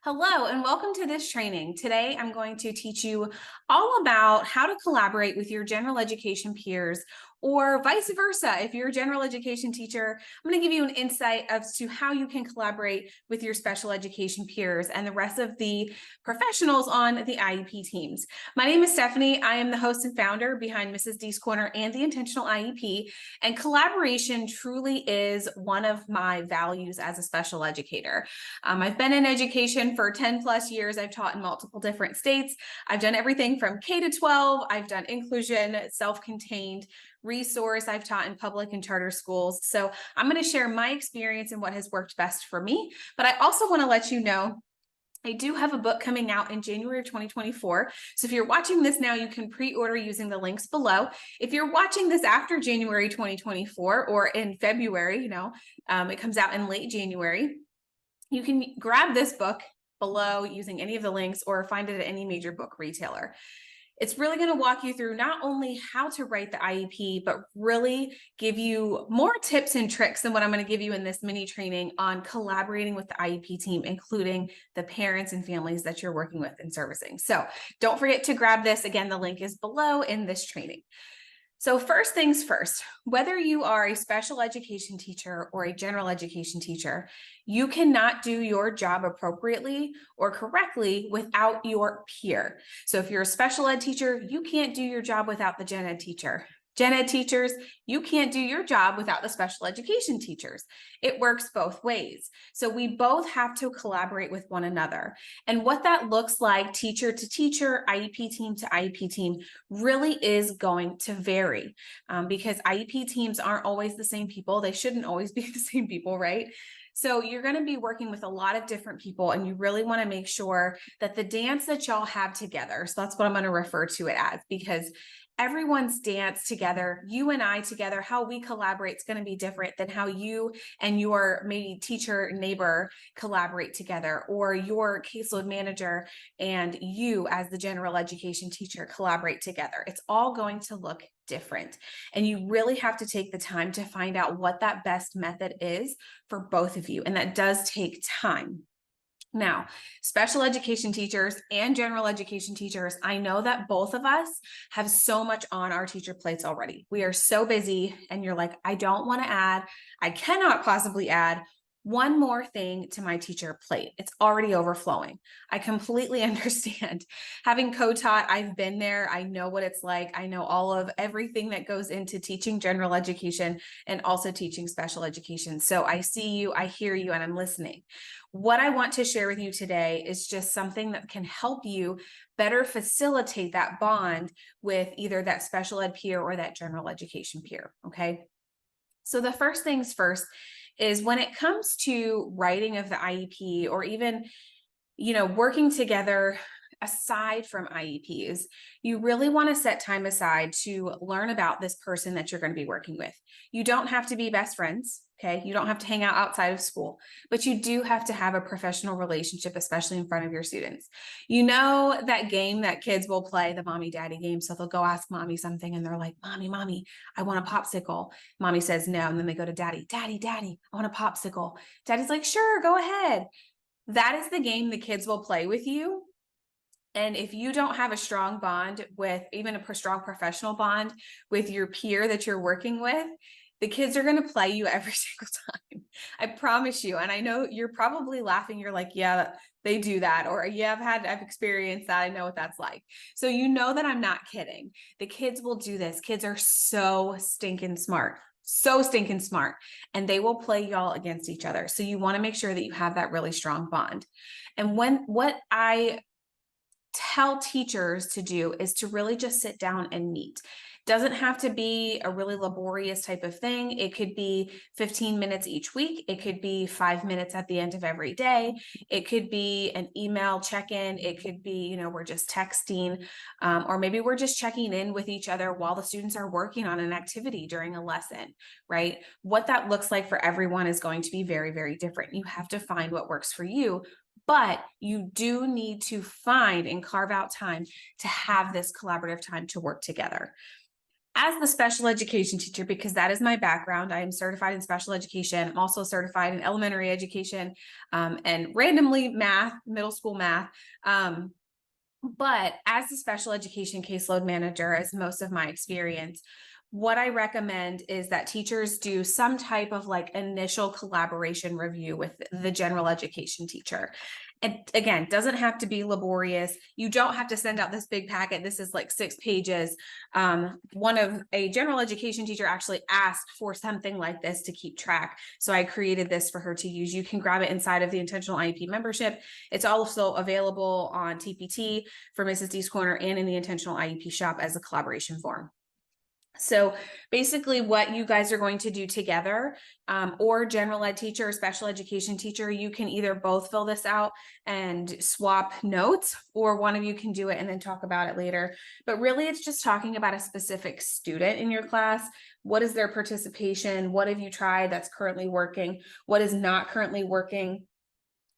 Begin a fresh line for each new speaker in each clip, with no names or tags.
Hello and welcome to this training. Today I'm going to teach you all about how to collaborate with your general education peers or vice versa. If you're a general education teacher, I'm going to give you an insight as to how you can collaborate with your special education peers and the rest of the professionals on the IEP teams. My name is Stephanie. I am the host and founder behind Mrs. D's Corner and the Intentional IEP, and collaboration truly is one of my values as a special educator. I've been in education for 10 plus years. I've taught in multiple different states. I've done everything from K to 12. I've done inclusion, self-contained, resource. I've taught in public and charter schools. So I'm going to share my experience and what has worked best for me. But I also want to let you know I do have a book coming out in January of 2024. So if you're watching this now, you can pre-order using the links below. If you're watching this after January 2024 or in February, it comes out in late January, you can grab this book below using any of the links or find it at any major book retailer. It's really going to walk you through not only how to write the IEP, but really give you more tips and tricks than what I'm going to give you in this mini training on collaborating with the IEP team, including the parents and families that you're working with and servicing. So don't forget to grab this. Again, the link is below in this training. So first things first, whether you are a special education teacher or a general education teacher, you cannot do your job appropriately or correctly without your peer. So if you're a special ed teacher, you can't do your job without the gen ed teacher. Gen ed teachers, you can't do your job without the special education teachers. It works both ways. So we both have to collaborate with one another. And what that looks like teacher to teacher, IEP team to IEP team really is going to vary because IEP teams aren't always the same people. They shouldn't always be the same people, right? So you're going to be working with a lot of different people, and you really want to make sure that the dance that y'all have together, so that's what I'm going to refer to it as, because everyone's dance together, you and I together, how we collaborate is going to be different than how you and your maybe teacher neighbor collaborate together, or your caseload manager and you as the general education teacher collaborate together. It's all going to look different. And you really have to take the time to find out what that best method is for both of you. And that does take time. Now, special education teachers and general education teachers, I know that both of us have so much on our teacher plates already. We are so busy, and you're like, I don't want to add, I cannot possibly add one more thing to my teacher plate. It's already overflowing. I completely understand. Having co-taught, I've been there. I know what it's like. I know all of everything that goes into teaching general education and also teaching special education. So I see you, I hear you, and I'm listening. What I want to share with you today is just something that can help you better facilitate that bond with either that special ed peer or that general education peer, okay? So the first things first is when it comes to writing of the IEP, or even, working together aside from IEPs, you really want to set time aside to learn about this person that you're going to be working with. You don't have to be best friends. Okay. You don't have to hang out outside of school, but you do have to have a professional relationship, especially in front of your students. You know, that game that kids will play, the mommy daddy game. So they'll go ask mommy something and they're like, mommy, I want a popsicle. Mommy says no. And then they go to daddy, daddy, I want a popsicle. Daddy's like, sure, go ahead. That is the game the kids will play with you. And if you don't have a strong bond with, even a strong professional bond with your peer that you're working with, the kids are going to play you every single time. I promise you. And I know you're probably laughing. You're like, yeah, they do that. Or yeah, I've experienced that. I know what that's like. So you know that I'm not kidding. The kids will do this. Kids are so stinking smart. So stinking smart. And they will play y'all against each other. So you want to make sure that you have that really strong bond. And what I tell teachers to do is to really just sit down and meet. Doesn't have to be a really laborious type of thing. It could be 15 minutes each week. It could be 5 minutes at the end of every day. It could be an email check-in. It could be, we're just texting, or maybe we're just checking in with each other while the students are working on an activity during a lesson, right? What that looks like for everyone is going to be very, very different. You have to find what works for you, but you do need to find and carve out time to have this collaborative time to work together. As the special education teacher, because that is my background, I am certified in special education. I'm also certified in elementary education, and randomly math, middle school math. But as a special education caseload manager, as most of my experience, what I recommend is that teachers do some type of like initial collaboration review with the general education teacher. And again, doesn't have to be laborious. You don't have to send out this big packet. This is like 6 pages. One of a general education teacher actually asked for something like this to keep track. So I created this for her to use. You can grab it inside of the Intentional IEP membership. It's also available on TPT for Mrs. D's Corner and in the Intentional IEP shop as a collaboration form. So basically what you guys are going to do together, or general ed teacher or special education teacher, you can either both fill this out and swap notes, or one of you can do it and then talk about it later. But really it's just talking about a specific student in your class. What is their participation? What have you tried that's currently working? What is not currently working?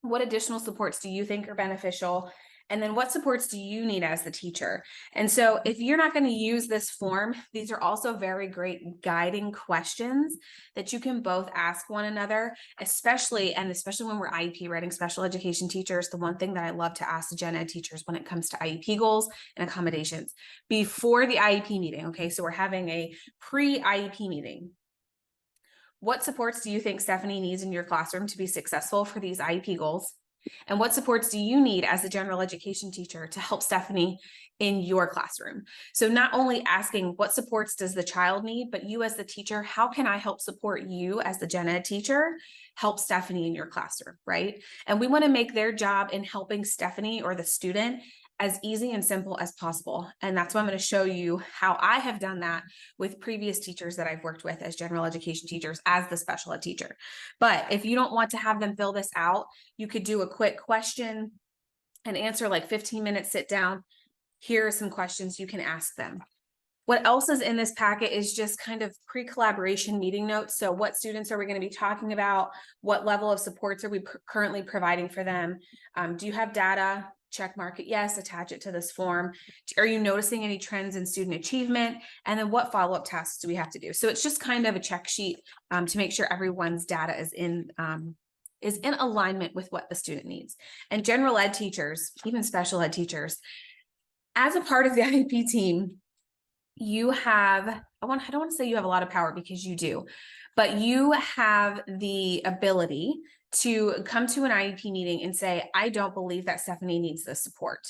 What additional supports do you think are beneficial? And then what supports do you need as the teacher? And so if you're not going to use this form, these are also very great guiding questions that you can both ask one another, especially when we're IEP ready special education teachers. The one thing that I love to ask the gen ed teachers when it comes to IEP goals and accommodations before the IEP meeting. Okay, so we're having a pre-IEP meeting. What supports do you think Stephanie needs in your classroom to be successful for these IEP goals? And what supports do you need as a general education teacher to help Stephanie in your classroom? So not only asking what supports does the child need, but you as the teacher, how can I help support you as the gen ed teacher, help Stephanie in your classroom, right? And we want to make their job in helping Stephanie or the student as easy and simple as possible. And that's why I'm going to show you how I have done that with previous teachers that I've worked with as general education teachers as the special ed teacher. But if you don't want to have them fill this out, you could do a quick question and answer, like 15 minutes, sit down. Here are some questions you can ask them. What else is in this packet is just kind of pre-collaboration meeting notes. So what students are we going to be talking about? What level of supports are we currently providing for them? Do you have data? Check mark it yes, attach it to this form. Are you noticing any trends in student achievement? And then what follow-up tasks do we have to do? So it's just kind of a check sheet to make sure everyone's data is in alignment with what the student needs. And general ed teachers, even special ed teachers, as a part of the IEP team, you have, I don't want to say you have a lot of power, because you do, but you have the ability to come to an IEP meeting and say, I don't believe that Stephanie needs this support.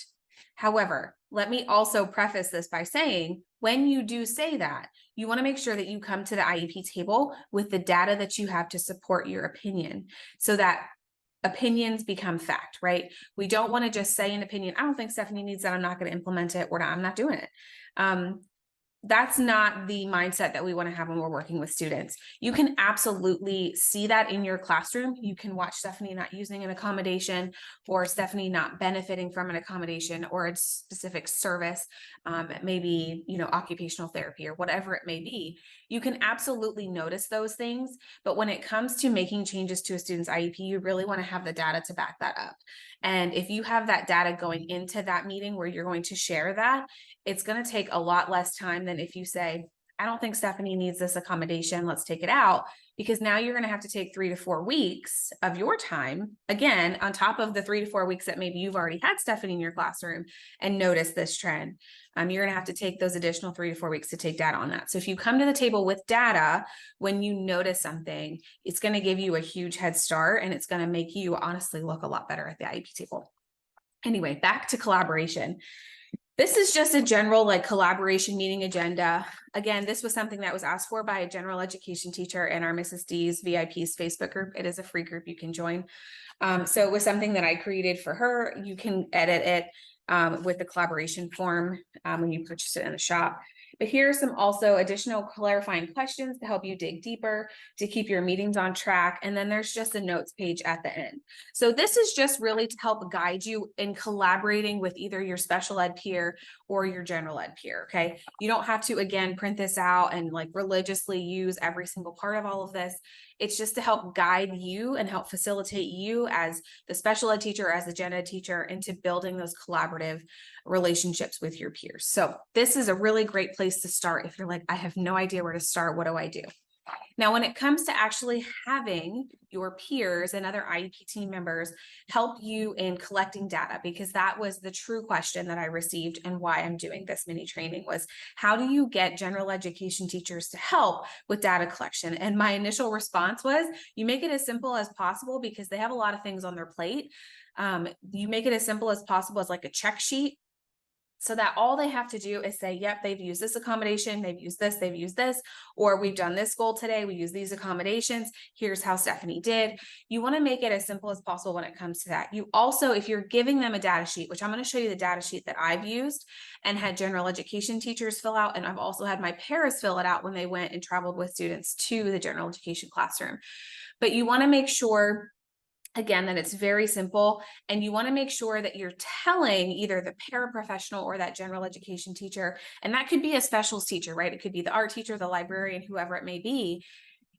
However, let me also preface this by saying, when you do say that, you want to make sure that you come to the IEP table with the data that you have to support your opinion, so that opinions become fact, right? We don't want to just say an opinion. I don't think Stephanie needs that. I'm not going to implement it, or I'm not doing it. That's not the mindset that we want to have when we're working with students. You can absolutely see that in your classroom. You can watch Stephanie not using an accommodation, or Stephanie not benefiting from an accommodation or a specific service, maybe, occupational therapy or whatever it may be. You can absolutely notice those things. But when it comes to making changes to a student's IEP, you really want to have the data to back that up. And if you have that data going into that meeting where you're going to share that, it's going to take a lot less time than if you say, I don't think Stephanie needs this accommodation, let's take it out, because now you're going to have to take 3 to 4 weeks of your time, again, on top of the 3 to 4 weeks that maybe you've already had Stephanie in your classroom and notice this trend. You're going to have to take those additional 3 to 4 weeks to take data on that. So if you come to the table with data, when you notice something, it's going to give you a huge head start, and it's going to make you honestly look a lot better at the IEP table. Anyway, back to collaboration. This is just a general collaboration meeting agenda. Again, this was something that was asked for by a general education teacher in our Mrs. D's VIPs Facebook group. It is a free group you can join. So it was something that I created for her. You can edit it with the collaboration form when you purchase it in the shop. But here are some also additional clarifying questions to help you dig deeper, to keep your meetings on track. And then there's just a notes page at the end. So this is just really to help guide you in collaborating with either your special ed peer or your general ed peer, okay? You don't have to, again, print this out and religiously use every single part of all of this. It's just to help guide you and help facilitate you as the special ed teacher, as the gen ed teacher, into building those collaborative relationships with your peers. So this is a really great place to start if you're like, I have no idea where to start. What do I do? Now, when it comes to actually having your peers and other IEP team members help you in collecting data, because that was the true question that I received and why I'm doing this mini training was, how do you get general education teachers to help with data collection? And my initial response was, you make it as simple as possible because they have a lot of things on their plate. You make it as simple as possible as like a check sheet, so that all they have to do is say, yep, they've used this accommodation, they've used this, or we've done this goal today, we use these accommodations, here's how Stephanie did. You want to make it as simple as possible when it comes to that. You also, if you're giving them a data sheet, which I'm going to show you the data sheet that I've used and had general education teachers fill out, and I've also had my paras fill it out when they went and traveled with students to the general education classroom. But you want to make sure, again, that it's very simple, and you want to make sure that you're telling either the paraprofessional or that general education teacher, and that could be a specials teacher, right? It could be the art teacher, the librarian, whoever it may be.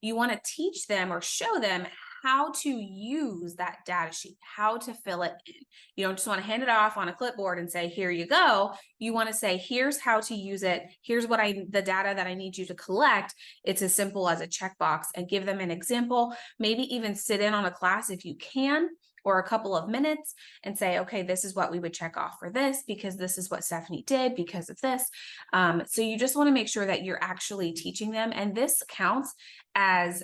You want to teach them or show them how to use that data sheet, how to fill it in. You don't just want to hand it off on a clipboard and say, here you go. You want to say, here's how to use it. Here's what the data that I need you to collect. It's as simple as a checkbox, and give them an example. Maybe even sit in on a class if you can, or a couple of minutes, and say, okay, this is what we would check off for this, because this is what Stephanie did because of this. So you just want to make sure that you're actually teaching them. And this counts as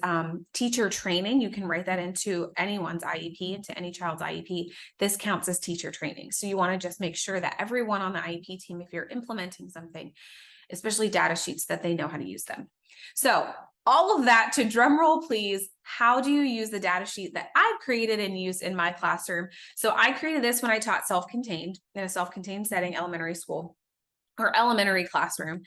teacher training. You can write that into anyone's IEP, into any child's IEP. This counts as teacher training. So you want to just make sure that everyone on the IEP team, if you're implementing something, especially data sheets, that they know how to use them. So all of that, to drum roll, please, how do you use the data sheet that I've created and used in my classroom? So I created this when I taught self-contained in a self-contained setting, elementary school or elementary classroom.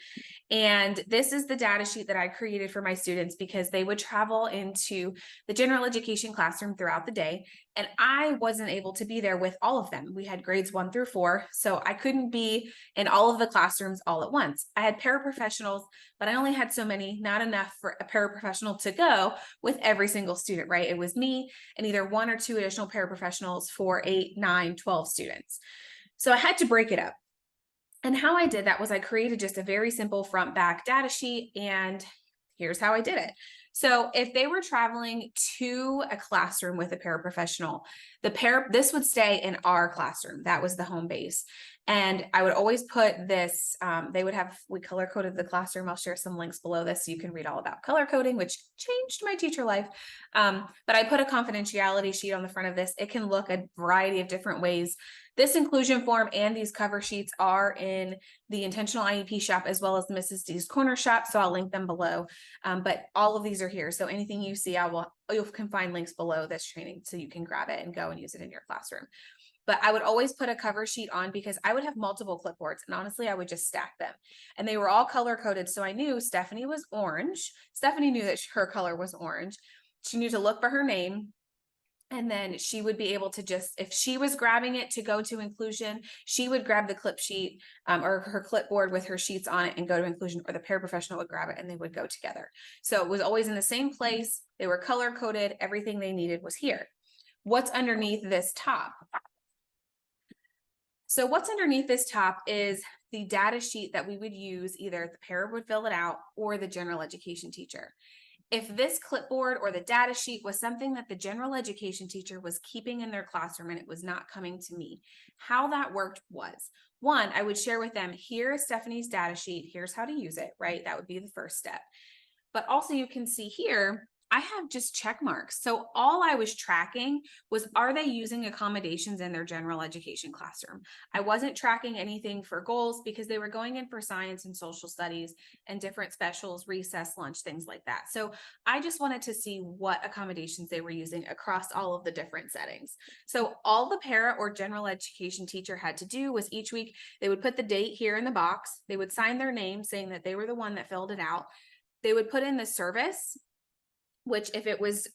And this is the data sheet that I created for my students, because they would travel into the general education classroom throughout the day. And I wasn't able to be there with all of them. We had grades 1 through 4. So I couldn't be in all of the classrooms all at once. I had paraprofessionals, but I only had so many, not enough for a paraprofessional to go with every single student, right? It was me and either 1 or 2 additional paraprofessionals for 8, 9, 12 students. So I had to break it up. And how I did that was I created just a very simple front back data sheet, and here's how I did it. So if they were traveling to a classroom with a paraprofessional, this would stay in our classroom. That was the home base. And I would always put this, we color coded the classroom. I'll share some links below this so you can read all about color coding, which changed my teacher life. But I put a confidentiality sheet on the front of this. It can look a variety of different ways. This inclusion form and these cover sheets are in the Intentional IEP shop, as well as Mrs. D's Corner shop. So I'll link them below. But all of these are here. So anything you see, you can find links below this training so you can grab it and go and use it in your classroom. But I would always put a cover sheet on, because I would have multiple clipboards, and honestly, I would just stack them. And they were all color coded. So I knew Stephanie was orange. Stephanie knew that her color was orange. She knew to look for her name. And then she would be able to just, if she was grabbing it to go to inclusion, she would grab the clip sheet or her clipboard with her sheets on it and go to inclusion, or the paraprofessional would grab it and they would go together. So it was always in the same place. They were color coded. Everything they needed was here. What's underneath this top? So what's underneath this top is the data sheet that we would use. Either the para would fill it out or the general education teacher. If this clipboard or the data sheet was something that the general education teacher was keeping in their classroom and it was not coming to me, how that worked was, 1, I would share with them, here is Stephanie's data sheet, here's how to use it, right? That would be the first step. But also you can see here, I have just check marks. So all I was tracking was, are they using accommodations in their general education classroom? I wasn't tracking anything for goals, because they were going in for science and social studies and different specials, recess, lunch, things like that. So I just wanted to see what accommodations they were using across all of the different settings. So all the para or general education teacher had to do was, each week they would put the date here in the box. They would sign their name saying that they were the one that filled it out. They would put in the service, which if it was,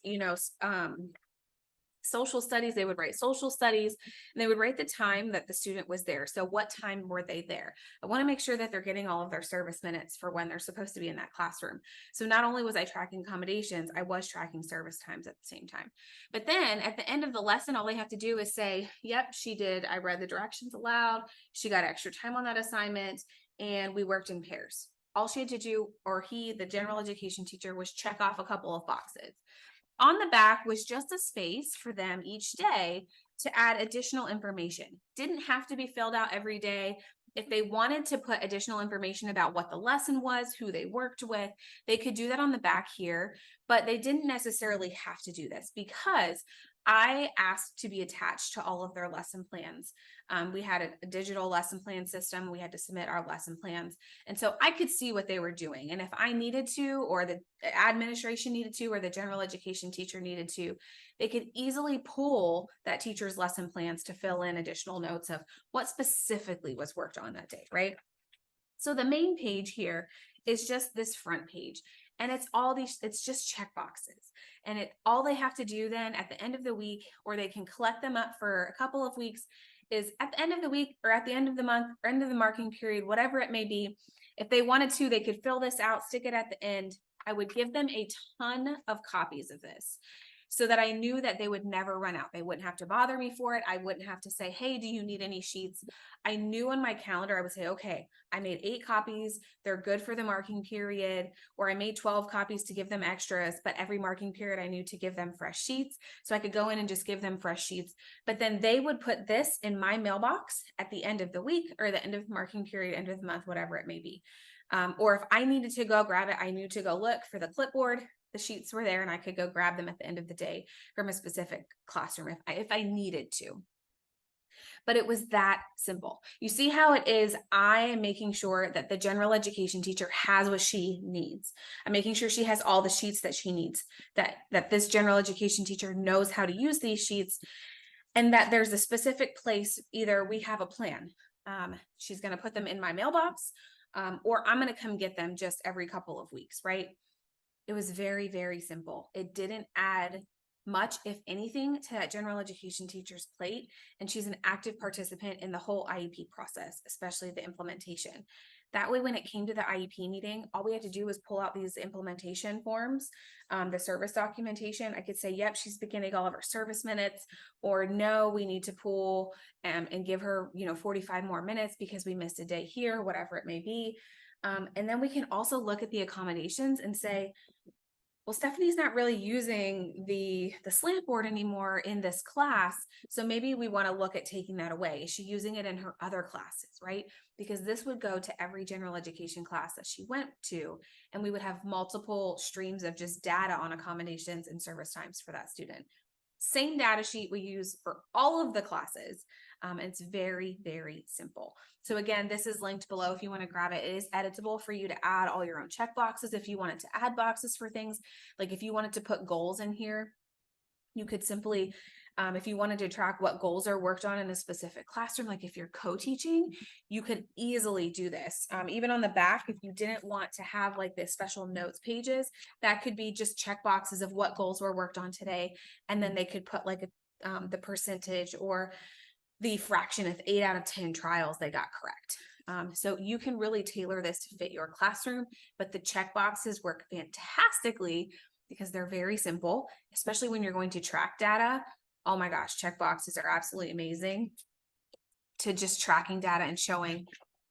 Social studies, they would write social studies, and they would write the time that the student was there. So what time were they there? I want to make sure that they're getting all of their service minutes for when they're supposed to be in that classroom. So not only was I tracking accommodations, I was tracking service times at the same time. But then at the end of the lesson, all they have to do is say, yep, she did. I read the directions aloud. She got extra time on that assignment, and we worked in pairs. All she had to do, or he, the general education teacher, was check off a couple of boxes. On the back was just a space for them each day to add additional information. Didn't have to be filled out every day. If they wanted to put additional information about what the lesson was, who they worked with, they could do that on the back here, but they didn't necessarily have to do this because I asked to be attached to all of their lesson plans. We had a digital lesson plan system. We had to submit our lesson plans. And so I could see what they were doing. And if I needed to, or the administration needed to, or the general education teacher needed to, they could easily pull that teacher's lesson plans to fill in additional notes of what specifically was worked on that day, right? So the main page here is just this front page. And it's all these, it's just check boxes. And all they have to do then at the end of the week, or they can collect them up for a couple of weeks, is at the end of the week or at the end of the month or end of the marking period, whatever it may be, if they wanted to, they could fill this out, stick it at the end. I would give them a ton of copies of this so that I knew that they would never run out. They wouldn't have to bother me for it. I wouldn't have to say, hey, do you need any sheets? I knew on my calendar, I would say, okay, I made 8 copies. They're good for the marking period, or I made 12 copies to give them extras, but every marking period I knew to give them fresh sheets. So I could go in and just give them fresh sheets, but then they would put this in my mailbox at the end of the week or the end of the marking period, end of the month, whatever it may be. Or if I needed to go grab it, I knew to go look for the clipboard. The sheets were there and I could go grab them at the end of the day from a specific classroom if I needed to. But it was that simple. You see how it is. I am making sure that the general education teacher has what she needs. I'm making sure she has all the sheets that she needs, that this general education teacher knows how to use these sheets, and that there's a specific place. Either we have a plan. She's going to put them in my mailbox, or I'm going to come get them just every couple of weeks, right? It was very, very simple. It didn't add much, if anything, to that general education teacher's plate. And she's an active participant in the whole IEP process, especially the implementation. That way, when it came to the IEP meeting, all we had to do was pull out these implementation forms, the service documentation. I could say, yep, she's beginning all of her service minutes, or no, we need to pull and give her, 45 more minutes because we missed a day here, whatever it may be. And then we can also look at the accommodations and say, well, Stephanie's not really using the slant board anymore in this class. So maybe we want to look at taking that away. Is she using it in her other classes, right? Because this would go to every general education class that she went to, and we would have multiple streams of just data on accommodations and service times for that student. Same data sheet we use for all of the classes. It's very, very simple. So again, this is linked below if you want to grab it. It is editable for you to add all your own check boxes. If you wanted to add boxes for things, like if you wanted to put goals in here, you could simply, if you wanted to track what goals are worked on in a specific classroom, like if you're co-teaching, you could easily do this. Even on the back, if you didn't want to have like the special notes pages, that could be just check boxes of what goals were worked on today. And then they could put like the percentage or the fraction of 8 out of 10 trials they got correct. So you can really tailor this to fit your classroom, but the check boxes work fantastically because they're very simple, especially when you're going to track data. Oh my gosh, check boxes are absolutely amazing to just tracking data and showing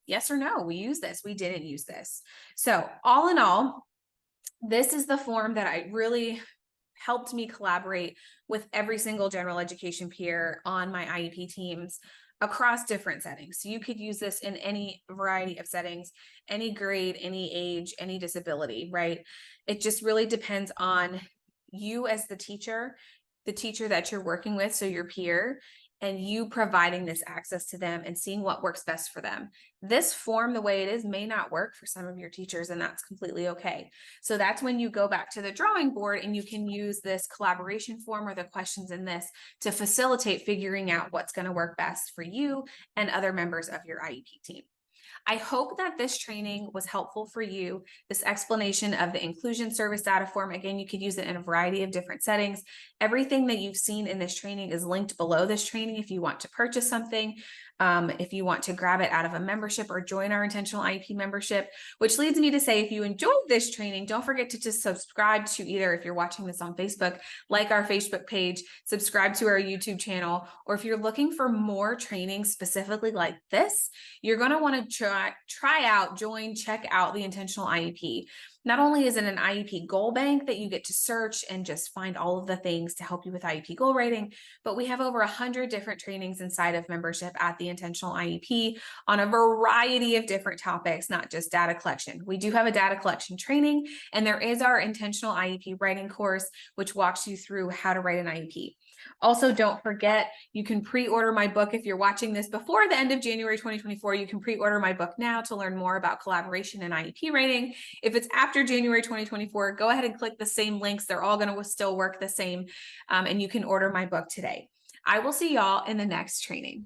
yes or no, we use this, we didn't use this. So all in all, this is the form that I really helped me collaborate with every single general education peer on my IEP teams across different settings. So you could use this in any variety of settings, any grade, any age, any disability, right? It just really depends on you as the teacher that you're working with, so your peer, and you providing this access to them and seeing what works best for them. This form, the way it is, may not work for some of your teachers, and that's completely okay. So that's when you go back to the drawing board and you can use this collaboration form or the questions in this to facilitate figuring out what's going to work best for you and other members of your IEP team. I hope that this training was helpful for you. This explanation of the inclusion service data form, again, you could use it in a variety of different settings. Everything that you've seen in this training is linked below this training if you want to purchase something, if you want to grab it out of a membership or join our Intentional IEP membership, which leads me to say, if you enjoyed this training, don't forget to just subscribe to either, if you're watching this on Facebook, like our Facebook page, subscribe to our YouTube channel, or if you're looking for more training specifically like this, you're going to want to try out, join, check out the Intentional IEP. Not only is it an IEP goal bank that you get to search and just find all of the things to help you with IEP goal rating, but we have over 100 different trainings inside of membership at the Intentional IEP on a variety of different topics, not just data collection. We do have a data collection training, and there is our Intentional IEP writing course, which walks you through how to write an IEP. Also, don't forget, you can pre-order my book. If you're watching this before the end of January 2024, you can pre-order my book now to learn more about collaboration and IEP rating. If it's after January 2024, go ahead and click the same links. They're all going to still work the same, and you can order my book today. I will see y'all in the next training.